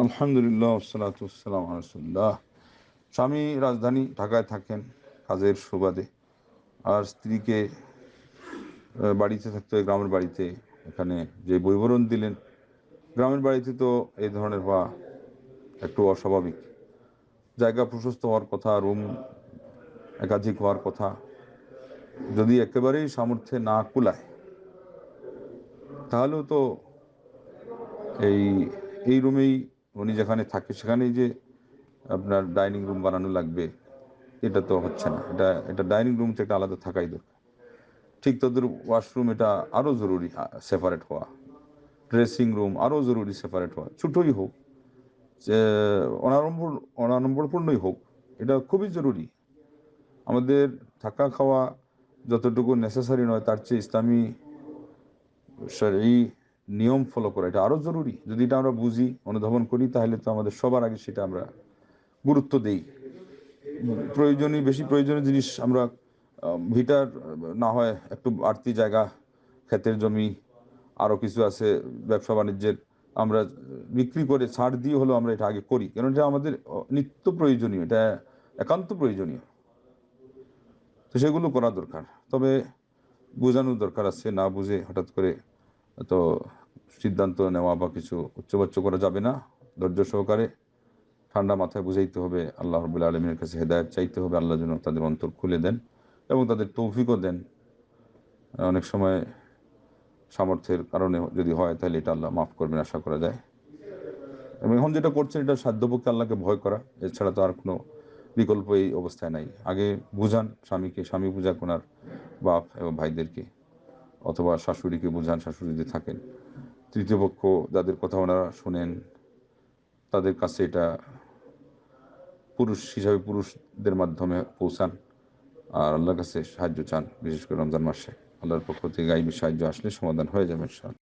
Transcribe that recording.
আলহামদুলিল্লাহ ওয়াসসালাতু ওয়াসসালামু আলা রাসূলিল্লাহ। স্বামী রাজধানী ঢাকায় থাকেন কাজের সুবাদে, আর স্ত্রীকে বাড়িতে থাকতে হয় গ্রামের বাড়িতে। এখানে যে বিবরণ দিলেন, গ্রামের বাড়িতে তো এই ধরনের হওয়া একটু অস্বাভাবিক। জায়গা প্রশস্ত হওয়ার কথা, রুম একাধিক হওয়ার কথা। যদি একেবারেই সামর্থ্যে না কুলায়, তাহলেও তো এই এই রুমেই উনি যেখানে থাকে সেখানেই যে আপনার ডাইনিং রুম বানানো লাগবে, এটা তো হচ্ছে না। এটা ডাইনিং রুম থেকে আলাদা থাকাই দরকার। ঠিক তাদের ওয়াশরুম এটা আরও জরুরি, সেপারেট হওয়া। ড্রেসিং রুম আরও জরুরি সেপারেট হওয়া, ছোটোই হোক, যে অনাড়ম্বর অনাড়ম্বরপূর্ণই হোক, এটা খুবই জরুরি। আমাদের থাকা খাওয়া যতটুকু নেসেসারি নয়, তার চেয়ে ইসলামী শরঈ নিয়ম ফলো করা এটা আরও জরুরি। যদি এটা আমরা বুঝি, অনুধাবন করি, তাহলে তো আমাদের সবার আগে সেটা আমরা গুরুত্ব দেই। প্রয়োজনীয়, বেশি প্রয়োজনীয় জিনিস আমরা ভিটার না হয় একটু বাড়তি জায়গা, ক্ষেতের জমি, আরও কিছু আছে ব্যবসা বাণিজ্যের, আমরা বিক্রি করে ছাড় দিয়ে হলেও আমরা এটা আগে করি, কারণ এটা আমাদের নিত্য প্রয়োজনীয়, এটা একান্ত প্রয়োজনীয়। তো সেগুলো করা দরকার। তবে বোঝানোর দরকার আছে, না বুঝে হঠাৎ করে তো সিদ্ধান্ত নেওয়া বা কিছু উচ্চবাচ্য করা যাবে না। ধৈর্য সহকারে ঠান্ডা মাথায় বুঝাইতে হবে, আল্লাহ রাব্বুল আলামিনের কাছে হেদায়েত চাইতে হবে, আল্লাহ যেন তাদের অন্তর খুলে দেন এবং তাদের তৌফিকও দেন। অনেক সময় সামর্থ্যের কারণে যদি হয়, তাহলে এটা আল্লাহ মাফ করবেন আশা করা যায়। এবং এখন যেটা করছেন, এটা সাধ্যপক্ষে আল্লাহকে ভয় করা, এছাড়া তো আর কোনো বিকল্প এই অবস্থায় নাই। আগে বুঝান স্বামীকে, স্বামী বুঝাক ওনার বাপ এবং ভাইদেরকে, অথবা শাশুড়িকে বুঝান, শাশুড়ি যদি থাকেন। তৃতীয় পক্ষ যাদের কথা ওনারা শোনেন, তাদের কাছে এটা পুরুষ হিসাবে পুরুষদের মাধ্যমে পৌঁছান, আর আল্লাহর কাছে সাহায্য চান। বিশেষ করে রমজান মাসে আল্লাহর পক্ষ থেকে গাইবী সাহায্য আসলে সমাধান হয়ে যাবে ইনশাআল্লাহ।